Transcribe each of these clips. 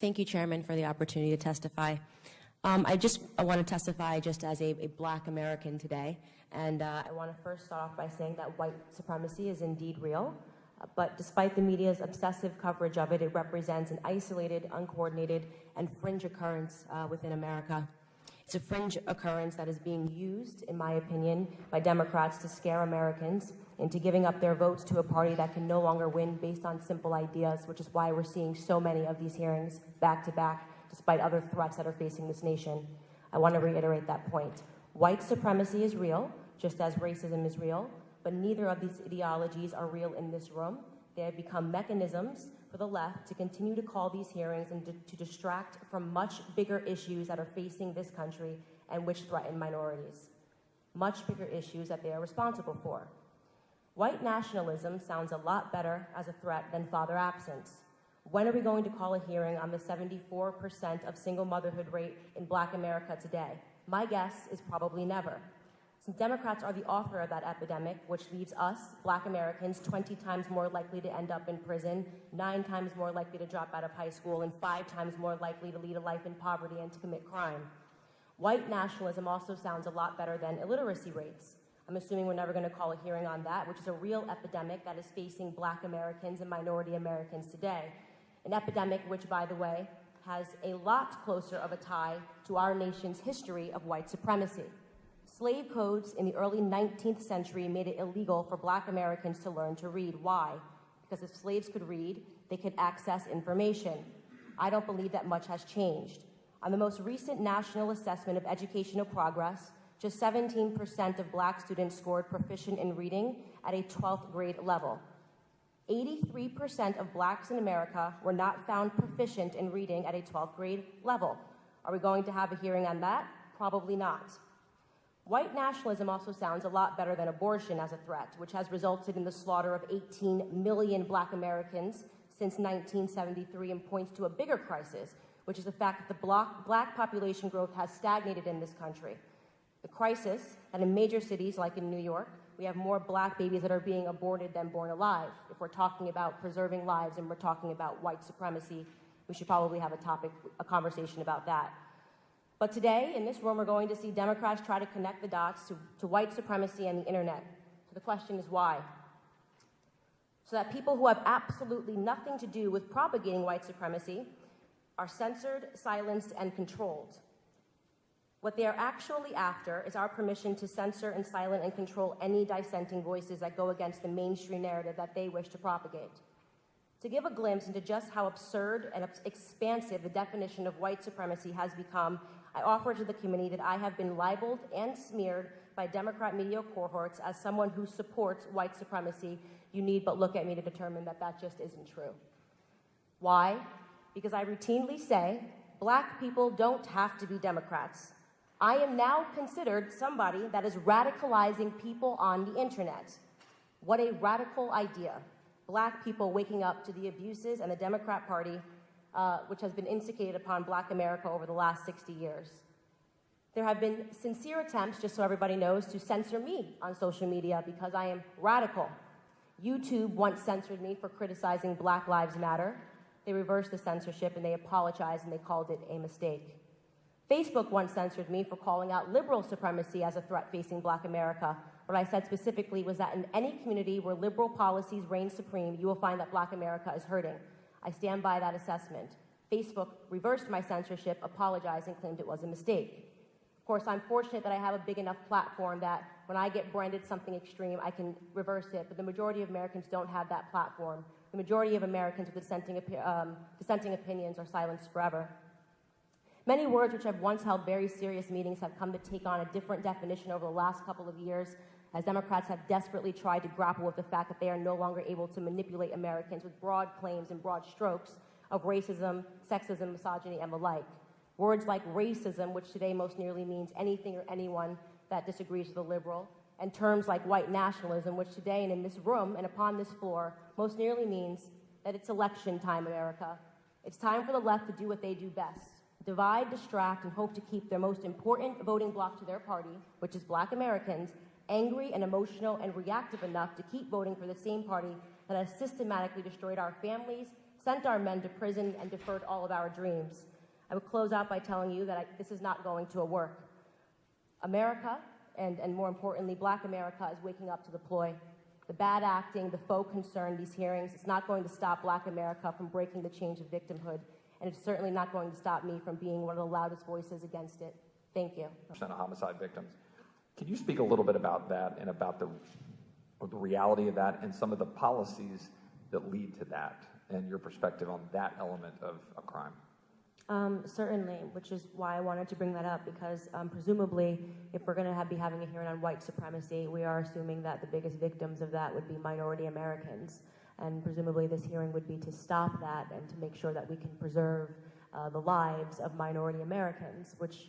Thank you, Chairman, for the opportunity to testify. I want to testify just as a Black American today, and I want to first start off by saying that white supremacy is indeed real, but despite the media's obsessive coverage of it, it represents an isolated, uncoordinated, and fringe occurrence within America. It's a fringe occurrence that is being used, in my opinion, by Democrats to scare Americans into giving up their votes to a party that can no longer win based on simple ideas, which is why we're seeing so many of these hearings back to back, despite other threats that are facing this nation. I want to reiterate that point. White supremacy is real, just as racism is real, but neither of these ideologies are real in this room. They have become mechanisms for the left to continue to call these hearings and to distract from much bigger issues that are facing this country and which threaten minorities. Much bigger issues that they are responsible for. White nationalism sounds a lot better as a threat than father absence. When are we going to call a hearing on the 74% of single motherhood rate in Black America today? My guess is probably never. Since Democrats are the author of that epidemic, which leaves us, Black Americans, 20 times more likely to end up in prison, 9 times more likely to drop out of high school, and 5 times more likely to lead a life in poverty and to commit crime. White nationalism also sounds a lot better than illiteracy rates. I'm assuming we're never going to call a hearing on that, which is a real epidemic that is facing Black Americans and minority Americans today. An epidemic which, by the way, has a lot closer of a tie to our nation's history of white supremacy. Slave codes in the early 19th century made it illegal for Black Americans to learn to read. Why? Because if slaves could read, they could access information. I don't believe that much has changed. On the most recent National Assessment of Educational Progress, just 17% of Black students scored proficient in reading at a 12th grade level. 83% of Blacks in America were not found proficient in reading at a 12th grade level. Are we going to have a hearing on that? Probably not. White nationalism also sounds a lot better than abortion as a threat, which has resulted in the slaughter of 18 million Black Americans since 1973 and points to a bigger crisis, which is the fact that the Black population growth has stagnated in this country. The crisis that in major cities like in New York, we have more Black babies that are being aborted than born alive. If we're talking about preserving lives and we're talking about white supremacy, we should probably have a conversation about that. But today, in this room, we're going to see Democrats try to connect the dots to white supremacy and the internet. So the question is why? So that people who have absolutely nothing to do with propagating white supremacy are censored, silenced, and controlled. What they are actually after is our permission to censor and silence and control any dissenting voices that go against the mainstream narrative that they wish to propagate. To give a glimpse into just how absurd and expansive the definition of white supremacy has become, I offer to the committee that I have been libeled and smeared by Democrat media cohorts as someone who supports white supremacy. You need but look at me to determine that that just isn't true. Why? Because I routinely say, Black people don't have to be Democrats. I am now considered somebody that is radicalizing people on the internet. What a radical idea. Black people waking up to the abuses and the Democrat Party, which has been instigated upon Black America over the last 60 years. There have been sincere attempts, just so everybody knows, to censor me on social media because I am radical. YouTube once censored me for criticizing Black Lives Matter. They reversed the censorship and they apologized and they called it a mistake. Facebook once censored me for calling out liberal supremacy as a threat facing Black America. What I said specifically was that in any community where liberal policies reign supreme, you will find that Black America is hurting. I stand by that assessment. Facebook reversed my censorship, apologized, and claimed it was a mistake. Of course, I'm fortunate that I have a big enough platform that when I get branded something extreme, I can reverse it, but the majority of Americans don't have that platform. The majority of Americans with dissenting opinions are silenced forever. Many words which have once held very serious meanings have come to take on a different definition over the last couple of years, as Democrats have desperately tried to grapple with the fact that they are no longer able to manipulate Americans with broad claims and broad strokes of racism, sexism, misogyny, and the like. Words like racism, which today most nearly means anything or anyone that disagrees with a liberal, and terms like white nationalism, which today and in this room and upon this floor most nearly means that it's election time, America. It's time for the left to do what they do best. Divide, distract, and hope to keep their most important voting bloc to their party, which is Black Americans, angry and emotional and reactive enough to keep voting for the same party that has systematically destroyed our families, sent our men to prison and deferred all of our dreams. I would close out by telling you that this is not going to work. America, and more importantly, Black America, is waking up to the ploy. The bad acting, the faux concern, these hearings, it's not going to stop Black America from breaking the chains of victimhood, and it's certainly not going to stop me from being one of the loudest voices against it. Thank you. Of homicide victims. Can you speak a little bit about that and about the reality of that and some of the policies that lead to that and your perspective on that element of a crime? Certainly, which is why I wanted to bring that up, because presumably, if we're going to be having a hearing on white supremacy, we are assuming that the biggest victims of that would be minority Americans. And presumably this hearing would be to stop that and to make sure that we can preserve the lives of minority Americans, which,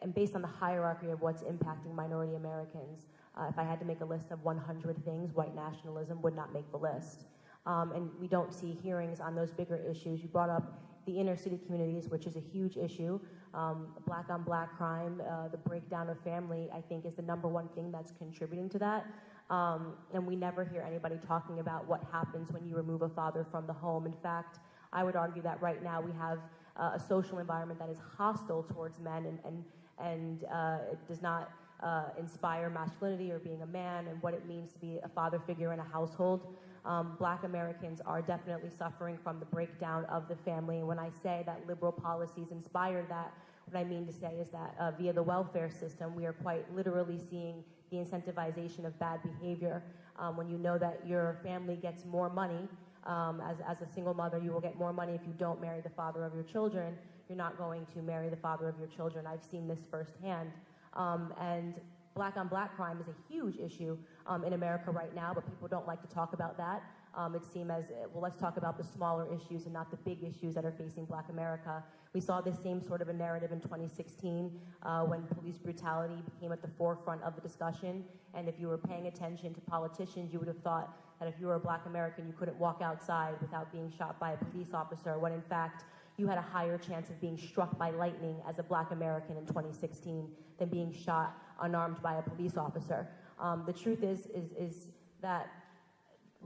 and based on the hierarchy of what's impacting minority Americans, if I had to make a list of 100 things, white nationalism would not make the list. And we don't see hearings on those bigger issues. You brought up the inner city communities, which is a huge issue. Black on black crime, the breakdown of family, I think, is the #1 thing that's contributing to that. And we never hear anybody talking about what happens when you remove a father from the home. In fact, I would argue that right now we have a social environment that is hostile towards men and it does not inspire masculinity or being a man and what it means to be a father figure in a household. Black Americans are definitely suffering from the breakdown of the family. And when I say that liberal policies inspire that, what I mean to say is that via the welfare system, we are quite literally seeing the incentivization of bad behavior. When you know that your family gets more money, as a single mother, you will get more money if you don't marry the father of your children. You're not going to marry the father of your children. I've seen this firsthand. And black on black crime is a huge issue in America right now, but people don't like to talk about that. It seems as, well, let's talk about the smaller issues and not the big issues that are facing Black America. We saw this same sort of a narrative in 2016 when police brutality became at the forefront of the discussion. And if you were paying attention to politicians, you would have thought that if you were a Black American, you couldn't walk outside without being shot by a police officer, when in fact, you had a higher chance of being struck by lightning as a Black American in 2016 than being shot unarmed by a police officer. The truth is that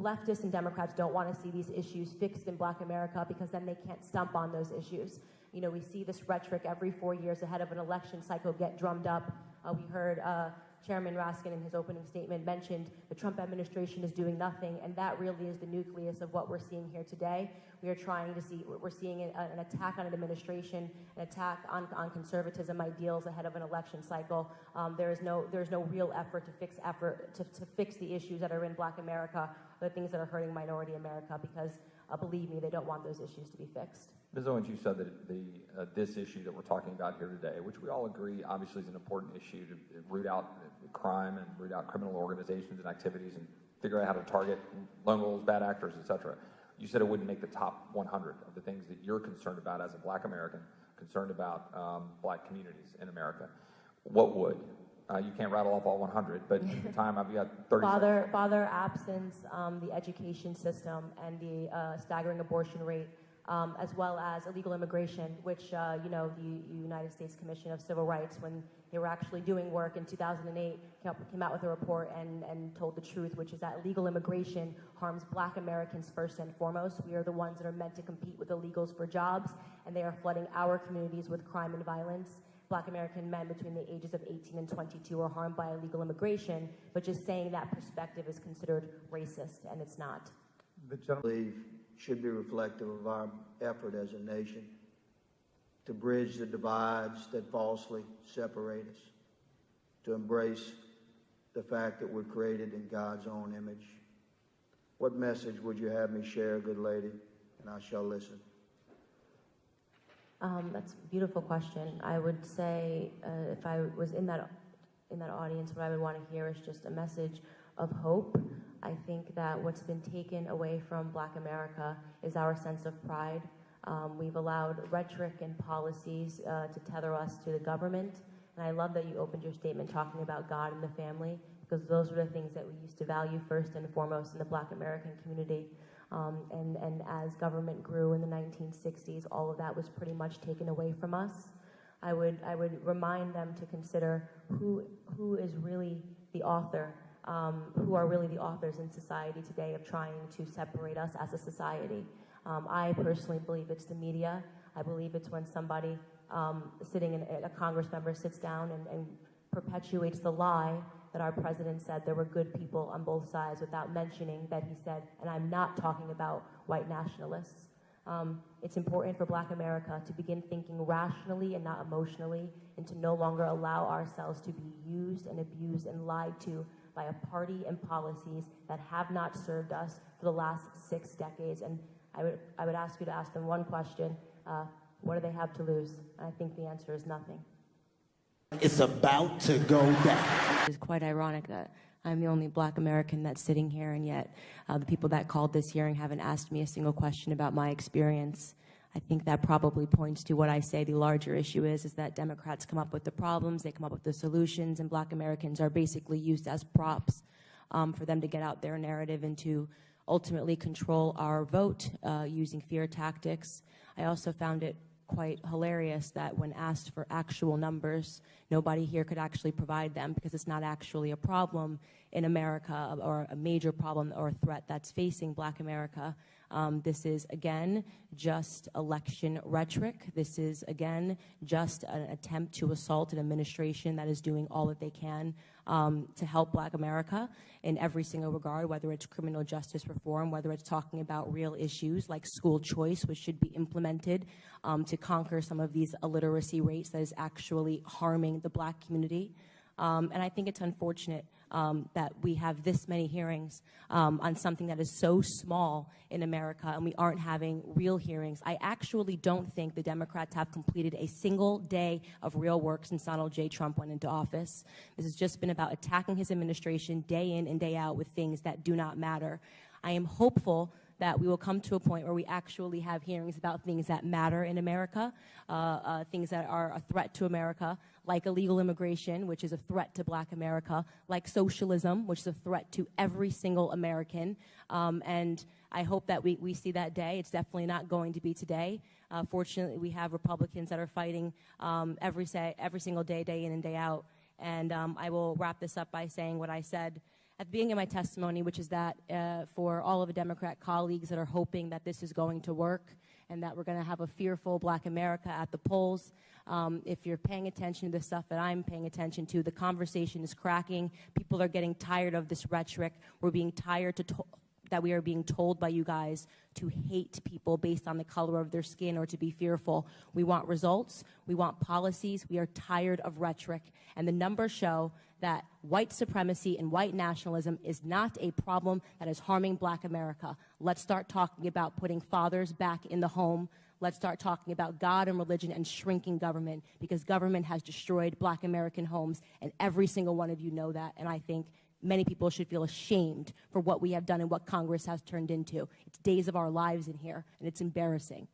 leftists and Democrats don't want to see these issues fixed in Black America because then they can't stump on those issues. You know, we see this rhetoric every 4 years ahead of an election cycle get drummed up. We heard Chairman Raskin in his opening statement mentioned the Trump administration is doing nothing, and that really is the nucleus of what we're seeing here today. We're seeing an attack on an administration, an attack on conservatism ideals ahead of an election cycle. There's no real effort to fix the issues that are in Black America, the things that are hurting minority America, because believe me, they don't want those issues to be fixed. Ms. Owens, you said that this issue that we're talking about here today, which we all agree obviously is an important issue to root out crime and root out criminal organizations and activities and figure out how to target lone wolves, bad actors, etc. You said it wouldn't make the top 100 of the things that you're concerned about as a Black American, concerned about Black communities in America. What would? You can't rattle off all 100, but in the time I've got 30 seconds. Father absence, the education system, and the staggering abortion rate, as well as illegal immigration, which, the United States Commission of Civil Rights, when they were actually doing work in 2008, came out with a report and told the truth, which is that illegal immigration harms Black Americans first and foremost. We are the ones that are meant to compete with illegals for jobs, and they are flooding our communities with crime and violence. Black American men between the ages of 18 and 22 are harmed by illegal immigration, but just saying that perspective is considered racist, and it's not. The gentleman should be reflective of our effort as a nation to bridge the divides that falsely separate us, to embrace the fact that we're created in God's own image. What message would you have me share, good lady? And I shall listen. That's a beautiful question. I would say if I was in that audience, what I would want to hear is just a message of hope. I think that what's been taken away from Black America is our sense of pride. We've allowed rhetoric and policies to tether us to the government. And I love that you opened your statement talking about God and the family, because those are the things that we used to value first and foremost in the Black American community. And as government grew in the 1960s, all of that was pretty much taken away from us. I would remind them to consider who is really the author, who are really the authors in society today of trying to separate us as a society. I personally believe it's the media. I believe it's when somebody sitting in a Congress member sits down and perpetuates the lie that our president said there were good people on both sides without mentioning that he said, and I'm not talking about white nationalists. It's important for Black America to begin thinking rationally and not emotionally, and to no longer allow ourselves to be used and abused and lied to by a party and policies that have not served us for the last 6 decades. And I would ask you to ask them one question. What do they have to lose? And I think the answer is nothing. It's about to go down. It's quite ironic that I'm the only Black American that's sitting here, and yet the people that called this hearing haven't asked me a single question about my experience. I think that probably points to what I say the larger issue is that Democrats come up with the problems, they come up with the solutions, and Black Americans are basically used as props for them to get out their narrative and to ultimately control our vote using fear tactics. I also found it quite hilarious that when asked for actual numbers, nobody here could actually provide them, because it's not actually a problem in America, or a major problem or threat that's facing Black America. This is, again, just election rhetoric. This is, again, just an attempt to assault an administration that is doing all that they can to help Black America in every single regard, whether it's criminal justice reform, whether it's talking about real issues like school choice, which should be implemented to conquer some of these illiteracy rates that is actually harming the Black community. And I think it's unfortunate that we have this many hearings on something that is so small in America, and we aren't having real hearings. I actually don't think the Democrats have completed a single day of real work since Donald J. Trump went into office. This has just been about attacking his administration day in and day out with things that do not matter. I am hopeful that we will come to a point where we actually have hearings about things that matter in America, things that are a threat to America, like illegal immigration, which is a threat to Black America, like socialism, which is a threat to every single American. And I hope that we see that day. It's definitely not going to be today. Fortunately, we have Republicans that are fighting every single day, day in and day out. And I will wrap this up by saying what I said at the beginning of my testimony, which is that for all of the Democrat colleagues that are hoping that this is going to work and that we're going to have a fearful Black America at the polls, if you're paying attention to the stuff that I'm paying attention to, the conversation is cracking. People are getting tired of this rhetoric. We're being tired that we are being told by you guys to hate people based on the color of their skin or to be fearful. We want results. We want policies. We are tired of rhetoric. And the numbers show that white supremacy and white nationalism is not a problem that is harming Black America. Let's start talking about putting fathers back in the home. Let's start talking about God and religion and shrinking government, because government has destroyed Black American homes, and every single one of you know that. And I think many people should feel ashamed for what we have done and what Congress has turned into. It's days of our lives in here, and it's embarrassing.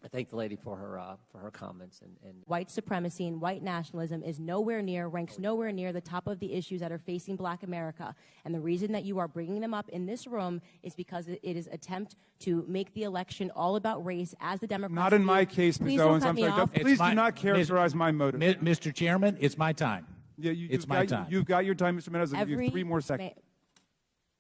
I thank the lady for her comments. And White supremacy and white nationalism is ranks nowhere near the top of the issues that are facing Black America. And the reason that you are bringing them up in this room is because it is attempt to make the election all about race, as the Democrats Not in do. my case, Ms. Please Owens. don't I'm cut me sorry. off. Please do not characterize my motive. Mr. Chairman, it's my time. Yeah, it's my time. You've got your time, Mr. Menendez. I'll give you 3 more seconds.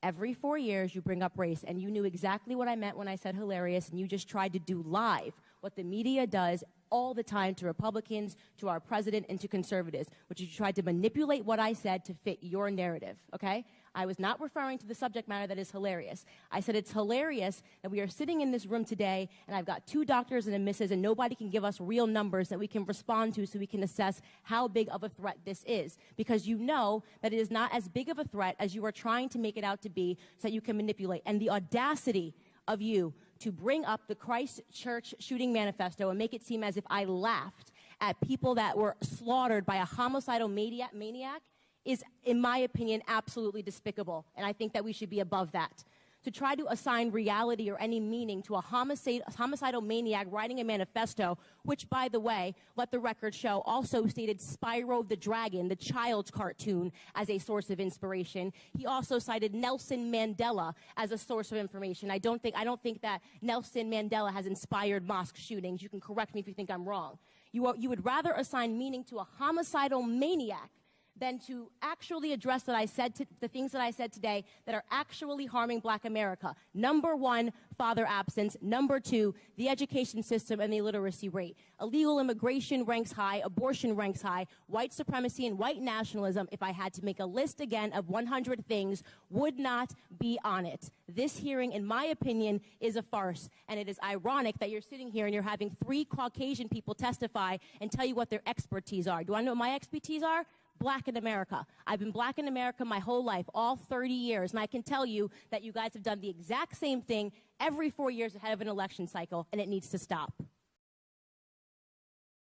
Every 4 years, you bring up race, and you knew exactly what I meant when I said hilarious, and you just tried to do live what the media does all the time to Republicans, to our president, and to conservatives, which is you tried to manipulate what I said to fit your narrative, okay? I was not referring to the subject matter that is hilarious. I said it's hilarious that we are sitting in this room today, and I've got 2 doctors and a missus, and nobody can give us real numbers that we can respond to so we can assess how big of a threat this is. Because you know that it is not as big of a threat as you are trying to make it out to be, so that you can manipulate. And the audacity of you to bring up the Christ Church shooting manifesto and make it seem as if I laughed at people that were slaughtered by a homicidal maniac is, in my opinion, absolutely despicable. And I think that we should be above that. To try to assign reality or any meaning to a homicidal maniac writing a manifesto, which, by the way, let the record show, also stated Spyro the Dragon, the child's cartoon, as a source of inspiration. He also cited Nelson Mandela as a source of information. I don't think that Nelson Mandela has inspired mosque shootings. You can correct me if you think I'm wrong. You would rather assign meaning to a homicidal maniac than to actually address the things that I said today that are actually harming Black America. Number one, father absence. Number two, the education system and the illiteracy rate. Illegal immigration ranks high. Abortion ranks high. White supremacy and white nationalism, if I had to make a list again of 100 things, would not be on it. This hearing, in my opinion, is a farce. And it is ironic that you're sitting here and you're having 3 Caucasian people testify and tell you what their expertise are. Do I know what my expertise are? Black in America. I've been Black in America my whole life, all 30 years, and I can tell you that you guys have done the exact same thing every 4 years ahead of an election cycle, and it needs to stop.